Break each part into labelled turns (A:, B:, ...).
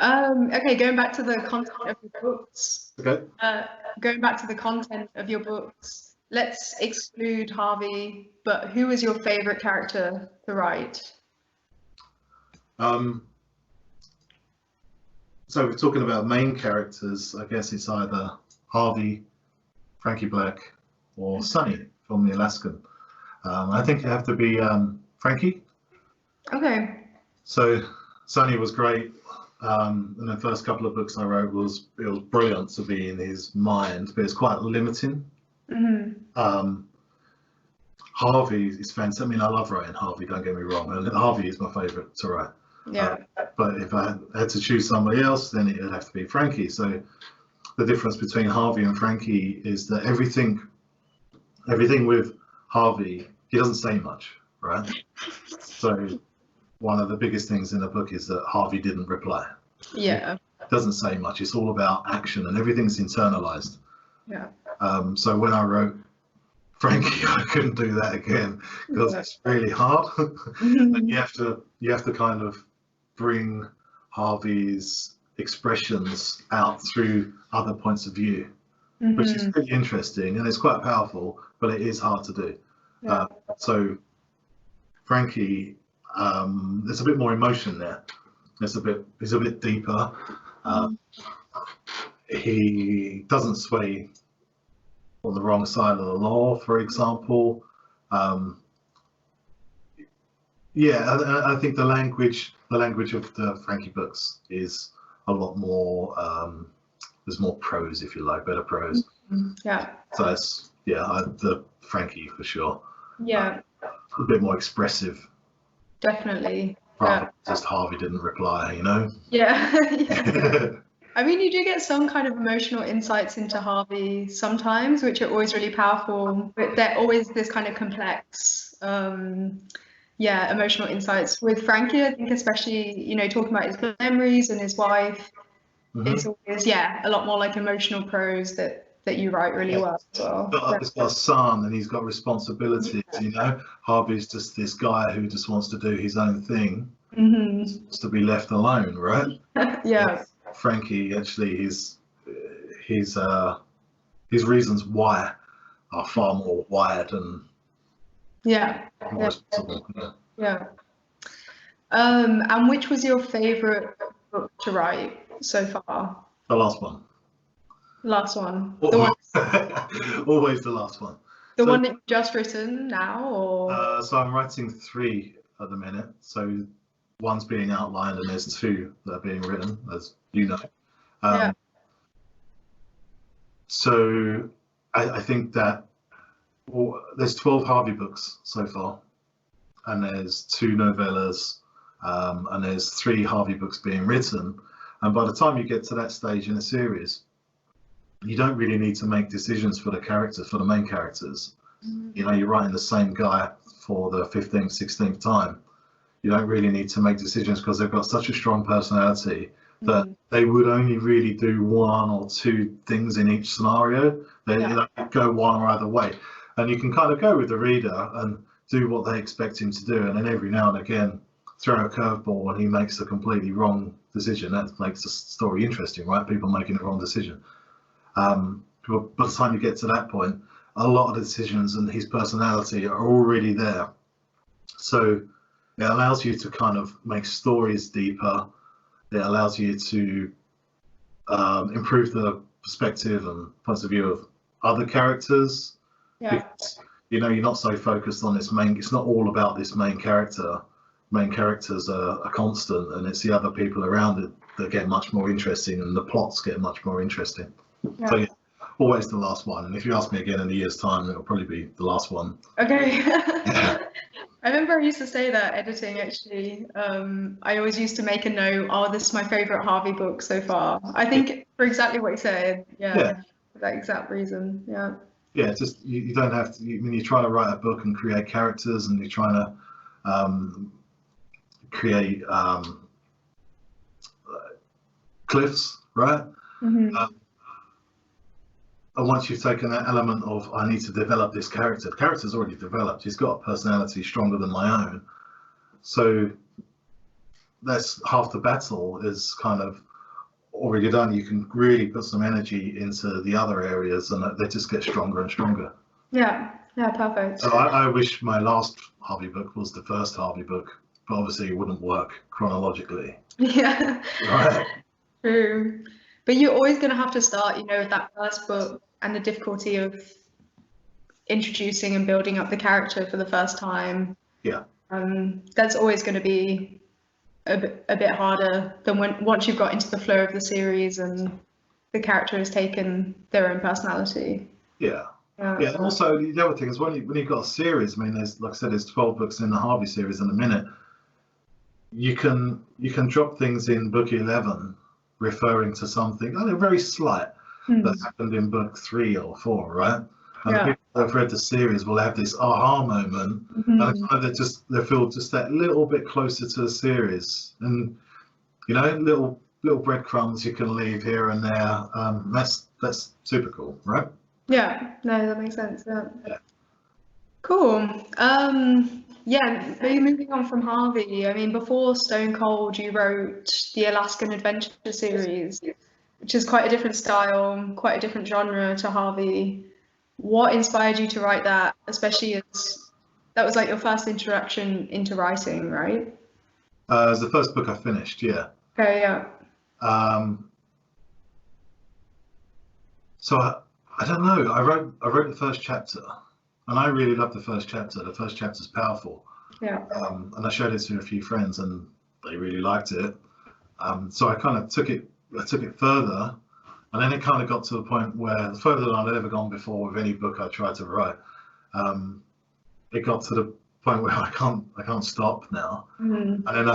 A: Okay, going back to the content of your books.
B: Okay.
A: Going back to the content of your books, let's exclude Harvey, but who is your favorite character to write?
B: So we're talking about main characters. I guess it's either Harvey, Frankie Black, or Sonny from The Alaskan. I think it have to be Frankie.
A: Okay.
B: So Sonny was great. And the first couple of books I wrote was brilliant to be in his mind, but it's quite limiting. Harvey is fantastic. I mean, I love writing Harvey, don't get me wrong, and Harvey is my favourite to write.
A: Yeah.
B: But if I had to choose somebody else, then it would have to be Frankie. So the difference between Harvey and Frankie is that everything with Harvey, he doesn't say much, right? So one of the biggest things in the book is that Harvey didn't reply.
A: Yeah.
B: Doesn't say much. It's all about action, and everything's internalized.
A: Yeah.
B: So when I wrote Frankie, I couldn't do that again because it's really hard. And you have to kind of bring Harvey's expressions out through other points of view, which is pretty interesting and it's quite powerful, but it is hard to do.
A: Yeah.
B: So Frankie, there's a bit more emotion there. He's a bit deeper. He doesn't sway on the wrong side of the law, for example. I think the language of the Frankie books is a lot more. There's more prose, if you like, better prose.
A: Yeah.
B: So that's the Frankie for sure.
A: Yeah.
B: A bit more expressive.
A: Definitely.
B: Yeah. Just Harvey didn't reply, you know.
A: Yeah. Yeah. I mean, you do get some kind of emotional insights into Harvey sometimes, which are always really powerful, but they're always this kind of complex, emotional insights. With Frankie, I think especially, talking about his memories and his wife, it's always, a lot more like emotional prose that you write really well as well.
B: He's got a son and he's got responsibilities, Harvey's just this guy who just wants to do his own thing, wants to be left alone, right?
A: Yeah.
B: Frankie, actually, his reasons why are far more wired and more responsible.
A: Yeah. And which was your favorite book to write so far?
B: The last one.
A: Last one.
B: Always the last one.
A: The one that you've just written now, or?
B: So I'm writing 3 at the minute. So one's being outlined and there's 2 that are being written, as you know. So I think that there's 12 Harvey books so far, and there's 2 novellas, and there's 3 Harvey books being written. And by the time you get to that stage in a series, you don't really need to make decisions for the characters, for the main characters. You're writing the same guy for the 15th, 16th time. You don't really need to make decisions because they've got such a strong personality that they would only really do 1 or 2 things in each scenario. They go one or other way. And you can kind of go with the reader and do what they expect him to do. And then every now and again, throw a curveball and he makes a completely wrong decision. That makes the story interesting, right? People making the wrong decision. But by the time you get to that point, a lot of the decisions and his personality are already there. So it allows you to kind of make stories deeper. It allows you to improve the perspective and points of view of other characters.
A: Yeah.
B: Because, you're not so focused on this main. It's not all about this main character. Main characters are a constant, and it's the other people around it that get much more interesting, and the plots get much more interesting.
A: Yeah.
B: So always the last one. And if you ask me again in a year's time, it'll probably be the last one.
A: Okay. I remember I used to say that editing, actually. I always used to make a note, this is my favorite Harvey book so far. I think for exactly what you said. Yeah. For that exact reason. Yeah. Yeah,
B: just you don't have to. When you're trying to write a book and create characters, and you're trying to create cliffs, right? And once you've taken that element of, I need to develop this character, the character's already developed. He's got a personality stronger than my own. So that's half the battle, is kind of already done, you can really put some energy into the other areas, and they just get stronger and stronger.
A: Yeah, perfect.
B: So I wish my last Harvey book was the first Harvey book, but obviously it wouldn't work chronologically.
A: Yeah,
B: Right.
A: true. But you're always going to have to start, with that first book and the difficulty of introducing and building up the character for the first time.
B: Yeah.
A: That's always going to be a bit harder than once you've got into the flow of the series and the character has taken their own personality.
B: Yeah. And also the other thing is when you've got a series, I mean, there's, like I said, there's 12 books in the Harvey series in a minute. You can drop things in book 11 referring to something very slight that happened in book 3 or 4, right? And the people who have read the series will have this aha moment, and they feel just that little bit closer to the series, and little breadcrumbs you can leave here and there. That's super cool, right?
A: Yeah, no, that makes sense. Yeah. Cool. Maybe moving on from Harvey. I mean, before Stone Cold, you wrote the Alaskan Adventure series, which is quite a different style, quite a different genre to Harvey. What inspired you to write that, especially as that was like your first introduction into writing, right?
B: It was the first book I finished, yeah.
A: Okay, yeah.
B: So I don't know. I wrote the first chapter, and I really loved the first chapter. The first chapter's powerful.
A: Yeah.
B: And I showed it to a few friends, and they really liked it. So I kind of took it further, and then it kind of got to the point where further than I'd ever gone before with any book I tried to write. It got to the point where I can't stop now. And then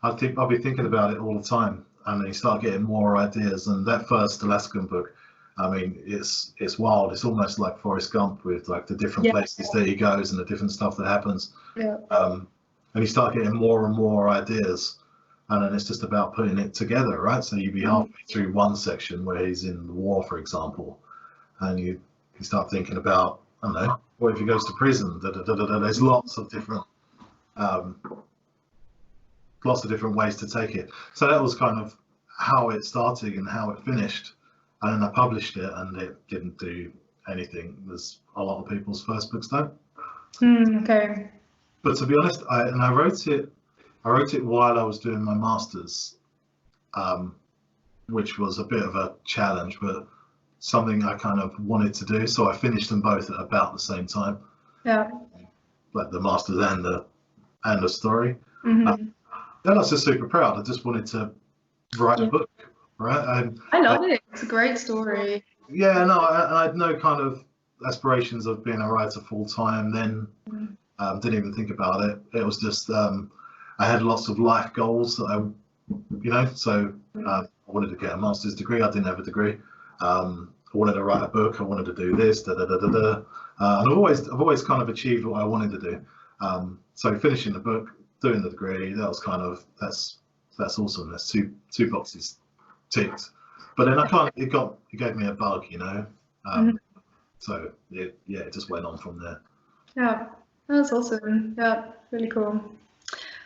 B: I'll be thinking about it all the time, and then you start getting more ideas. And that first Alaskan book, I mean, it's wild. It's almost like Forrest Gump with like the different places that he goes and the different stuff that happens.
A: Yeah.
B: And you start getting more and more ideas, and then it's just about putting it together, right? So you'd be halfway through one section where he's in the war, for example, and you start thinking about, I don't know, what if he goes to prison? There's lots of different ways to take it. So that was kind of how it started and how it finished. And then I published it, and it didn't do anything as a lot of people's first books don't.
A: Okay.
B: But to be honest, I wrote it while I was doing my masters, which was a bit of a challenge, but something I kind of wanted to do. So I finished them both at about the same time.
A: Yeah.
B: Like the masters and the story. And I was just super proud. I just wanted to write a book. Right,
A: I love it. It's a great story.
B: Yeah, no, I had no kind of aspirations of being a writer full time then. Didn't even think about it. It was just I had lots of life goals that I wanted to get a master's degree. I didn't have a degree. I wanted to write a book. I wanted to do this. And I've always kind of achieved what I wanted to do. So finishing the book, doing the degree, that was kind of that's awesome. That's two boxes ticked, but then it gave me a bug, so it just went on from there.
A: Yeah, that's awesome. Yeah, really cool.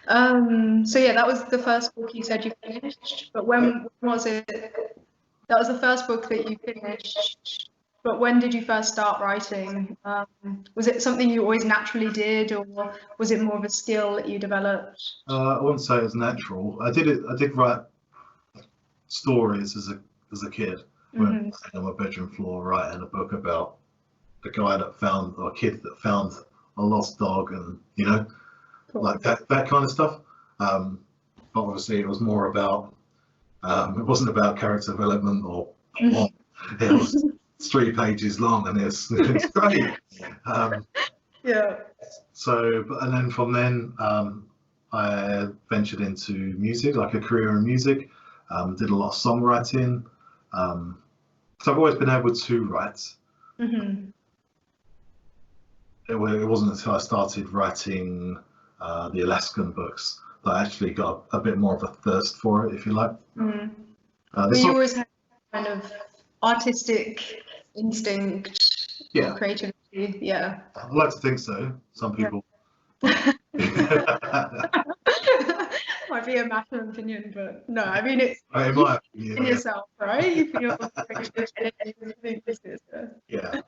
A: So yeah, that was the first book you said you finished, but when was it? That was the first book that you finished, but when did you first start writing? Was it something you always naturally did, or was it more of a skill that you developed?
B: I wouldn't say it was natural. I did write stories as a kid. When I on my bedroom floor writing a book about a kid that found a lost dog, and cool. Like that kind of stuff. But obviously it was more about it wasn't about character development or plot. It was 3 pages long, and it's great.
A: Yeah.
B: So, and then from then I ventured into music, like a career in music. Did a lot of songwriting. So I've always been able to write. It wasn't until I started writing the Alaskan books that I actually got a bit more of a thirst for it, if you like.
A: But you always had kind of artistic instinct, creativity, yeah.
B: I'd like to think so. Some people.
A: Might be a matter of opinion, but no, I mean it's
B: In my
A: in
B: opinion,
A: yourself, right? You feel pretty good and you think this is
B: yeah.